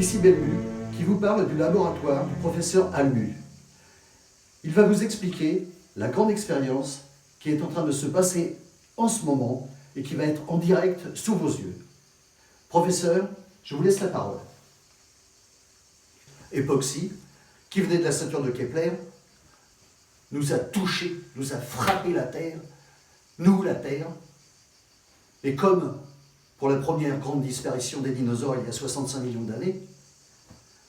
ici Belmu, qui vous parle du laboratoire du professeur Almu. Il va vous expliquer la grande expérience qui est en train de se passer en ce moment et qui va être en direct sous vos yeux. Professeur, je vous laisse la parole. Époxy, qui venait de la ceinture de Kepler, nous a touché, nous a frappé la Terre, nous la Terre, et comme pour la première grande disparition des dinosaures il y a 65 millions d'années,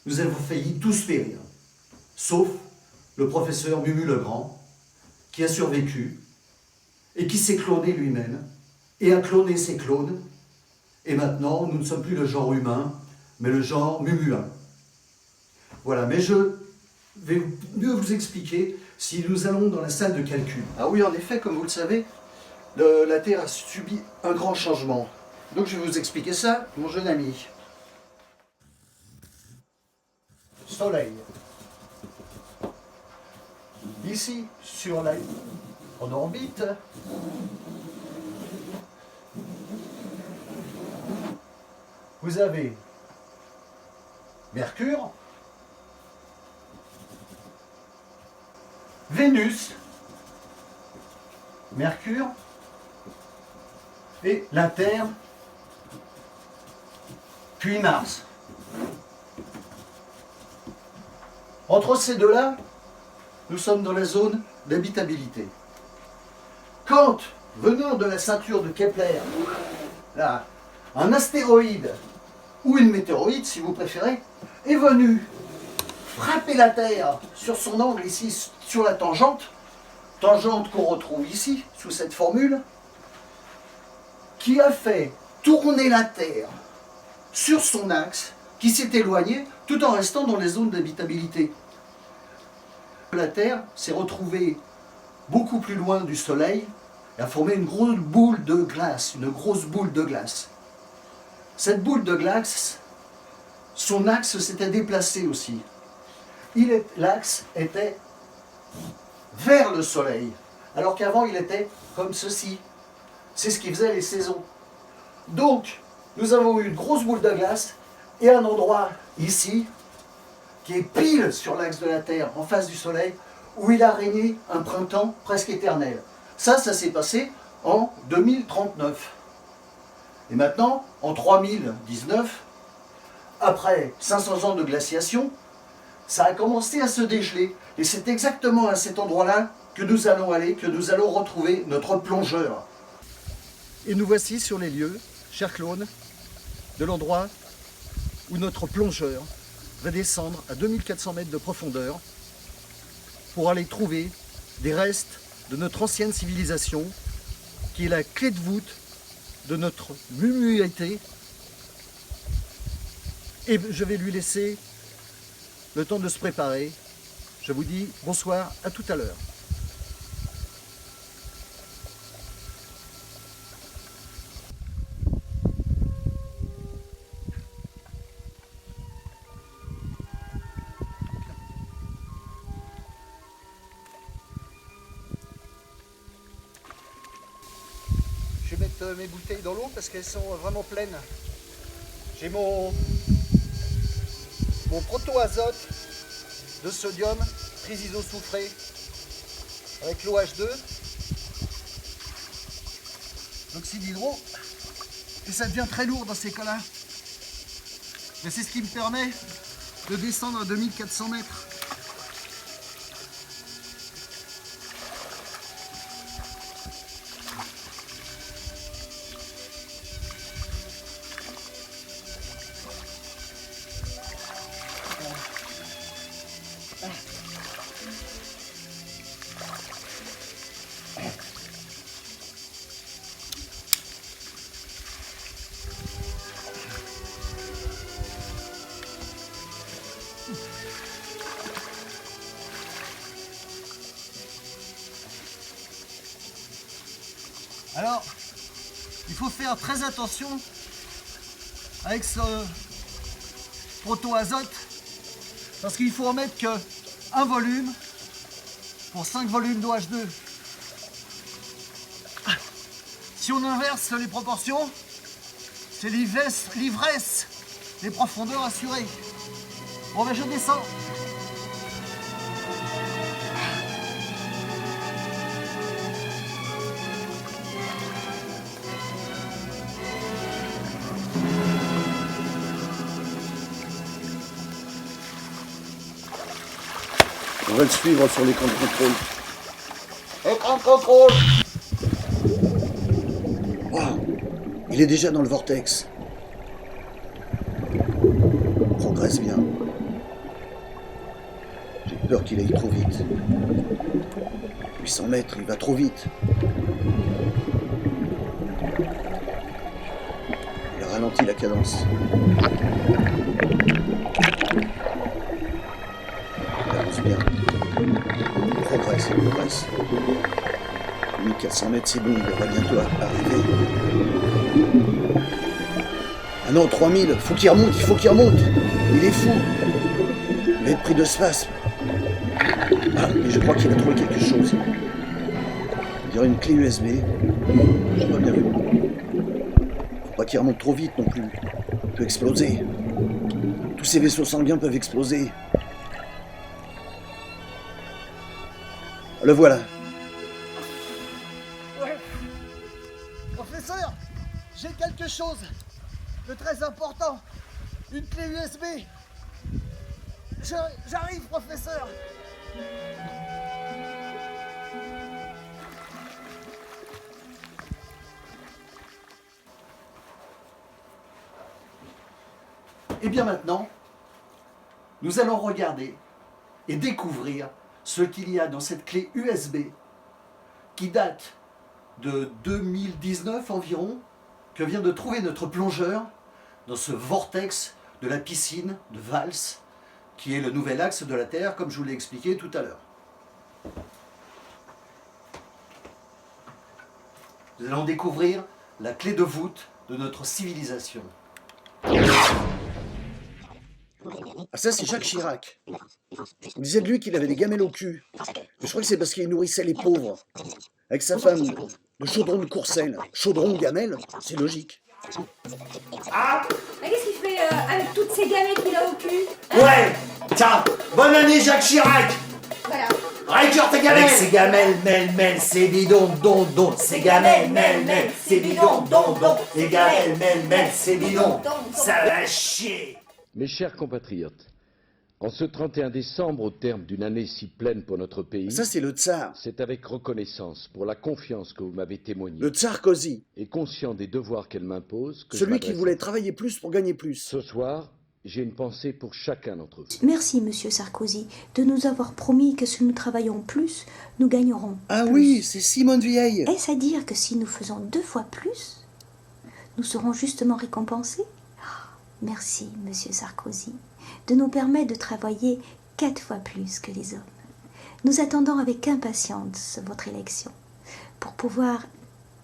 nous avons failli tous périr, sauf le professeur Mumu Legrand, qui a survécu et qui s'est cloné lui-même et a cloné ses clones. Et maintenant, nous ne sommes plus le genre humain, mais le genre mumuin. Voilà, mais je vais mieux vous expliquer si nous allons dans la salle de calcul. Ah oui, en effet, comme vous le savez, la Terre a subi un grand changement. Donc je vais vous expliquer ça, mon jeune ami. Soleil. Ici, en orbite, vous avez Mercure, Vénus, Mercure et la Terre, puis Mars. Entre ces deux-là, nous sommes dans la zone d'habitabilité. Quand, venant de la ceinture de Kepler, là, un astéroïde, ou une météorite si vous préférez, est venu frapper la Terre sur son angle ici, sur la tangente qu'on retrouve ici, sous cette formule, qui a fait tourner la Terre sur son axe, qui s'est éloigné tout en restant dans les zones d'habitabilité. La Terre s'est retrouvée beaucoup plus loin du Soleil et a formé une grosse boule de glace, Cette boule de glace, son axe s'était déplacé aussi. L'axe était vers le Soleil, alors qu'avant il était comme ceci. C'est ce qui faisait les saisons. Donc, nous avons eu une grosse boule de glace et un endroit ici, qui est pile sur l'axe de la Terre, en face du Soleil, où il a régné un printemps presque éternel. Ça s'est passé en 2039. Et maintenant, en 3019, après 500 ans de glaciation, ça a commencé à se dégeler. Et c'est exactement à cet endroit-là que nous allons aller, que nous allons retrouver notre plongeur. Et nous voici sur les lieux, chers clones, de l'endroit où notre plongeur va descendre à 2400 mètres de profondeur pour aller trouver des restes de notre ancienne civilisation qui est la clé de voûte de notre mumuité. Et je vais lui laisser le temps de se préparer. Je vous dis bonsoir, à tout à l'heure. Je vais mettre mes bouteilles dans l'eau parce qu'elles sont vraiment pleines. J'ai mon protoazote de sodium tris'isosoufré avec l'OH2, l'oxyde d'hydro, et ça devient très lourd dans ces cas-là. Mais c'est ce qui me permet de descendre à 2400 mètres. Alors, il faut faire très attention avec ce protoazote parce qu'il faut en mettre que 1 volume pour 5 volumes d'OH2. Si on inverse les proportions, c'est l'ivresse des profondeurs assurées. Bon ben je descends. On va le suivre sur l'écran de contrôle. Écran de contrôle. Wow, il est déjà dans le vortex. Progresse bien. J'ai peur qu'il aille trop vite. 800 mètres, il va trop vite. Il a ralenti la cadence. Il avance bien. Il progresse. 1400 mètres, c'est bon, il va bientôt arriver. Ah non, 3000, faut qu'il remonte, il faut qu'il remonte. Il est fou. Il va être pris de spasme. Ah, mais je crois qu'il a trouvé quelque chose. On dirait une clé USB. J'ai pas bien vu. Faut pas qu'il remonte trop vite non plus. Il peut exploser. Tous ces vaisseaux sanguins peuvent exploser. Le voilà. Ouais. Professeur, j'ai quelque chose de très important. Une clé USB. J'arrive, professeur. Et bien maintenant, nous allons regarder et découvrir ce qu'il y a dans cette clé USB qui date de 2019 environ, que vient de trouver notre plongeur dans ce vortex de la piscine de Valls, qui est le nouvel axe de la Terre, comme je vous l'ai expliqué tout à l'heure. Nous allons découvrir la clé de voûte de notre civilisation. Ah ça, c'est Jacques Chirac. On disait de lui qu'il avait des gamelles au cul. Mais je crois que c'est parce qu'il nourrissait les pauvres. Avec sa femme, le chaudron de Courcelles. Chaudron, gamelle, c'est logique. Mais qu'est-ce qu'il fait avec toutes ces gamelles qu'il a au cul? Ouais. Tiens, bonne année Jacques Chirac. Voilà. Ranger tes gamelles. Avec ses gamelles, mêle, c'est bidon, don. Ses gamelles, mêle, c'est bidon, don. Ses gamelles, mêle, c'est bidon. Ça va chier. Mes chers compatriotes, en ce 31 décembre, au terme d'une année si pleine pour notre pays, Ça, c'est le tsar. c'est avec reconnaissance pour la confiance que vous m'avez témoignée Le tsar Kozy. et conscient des devoirs qu'elle m'impose que je Celui qui m'adresse voulait à vous. travailler plus pour gagner plus. Ce soir, j'ai une pensée pour chacun d'entre vous. Merci, Monsieur Sarkozy, de nous avoir promis que si nous travaillons plus, nous gagnerons Ah plus. oui, c'est Simone Vieille. Est-ce à dire que si nous faisons 2 fois plus, nous serons justement récompensés? Merci, Monsieur Sarkozy, de nous permettre de travailler 4 fois plus que les hommes. Nous attendons avec impatience votre élection pour pouvoir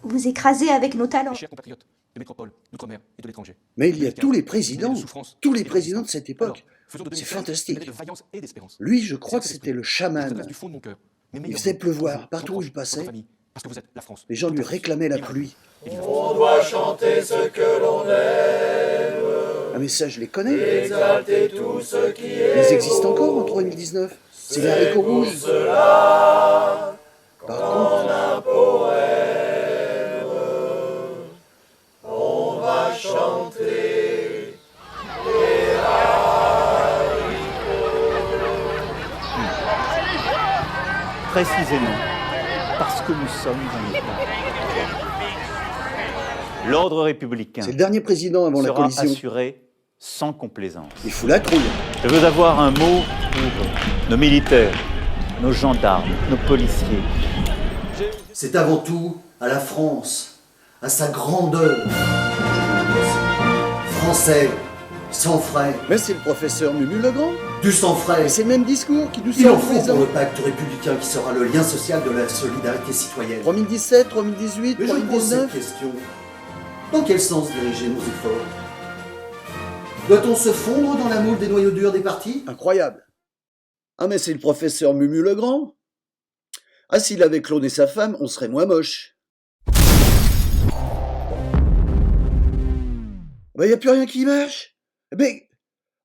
vous écraser avec nos talents. Chers compatriotes de métropole, d'outre-mer et de l'étranger. Mais il y a tous les présidents. De souffrance Tous les et de présidents de résistance. cette époque. Alors, faisons de C'est 2016 fantastique. une année de vaillance et d'espérance. Lui, je crois que C'est c'était le Je chaman. t'adresse du fond de mon cœur. Mes meilleurs faisait vœux pleuvoir pour vous, partout vos où il proches, passait. votre famille, parce que vous êtes la France. Les gens lui Toute la France. réclamaient la Et pluie. évidemment. On doit chanter ce que l'on aime, Ah mais ça, je les connais. exalter tout ce qui est. Ils existent encore en 2019. C'est les haricots rouges. Cela, Par contre, un poème, on va chanter. Précisément, parce que nous sommes un État. L'ordre républicain c'est le dernier président avant la sera collision. assuré sans complaisance. Il fout la trouille. Je veux avoir un mot pour nos militaires, nos gendarmes, nos policiers. C'est avant tout à la France, à sa grandeur. Français, sans frais, Mais c'est le professeur Mumu-Legrand. du sans frais. Et c'est le même discours qui nous Il sort en tous faut les pour ans. le pacte républicain qui sera le lien social de la solidarité citoyenne. 3017, 3018, Mais je pose cette 3019. question. Dans quel sens diriger nos efforts? Doit-on se fondre dans la moule des noyaux durs des partis? Incroyable. Ah mais c'est le professeur Mumu-Legrand. Ah s'il avait cloné sa femme, on serait moins moche. Bah y a plus rien qui marche.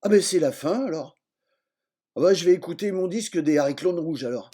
Ah mais c'est la fin alors. Ah bah, je vais écouter mon disque des Haricots Rouges alors.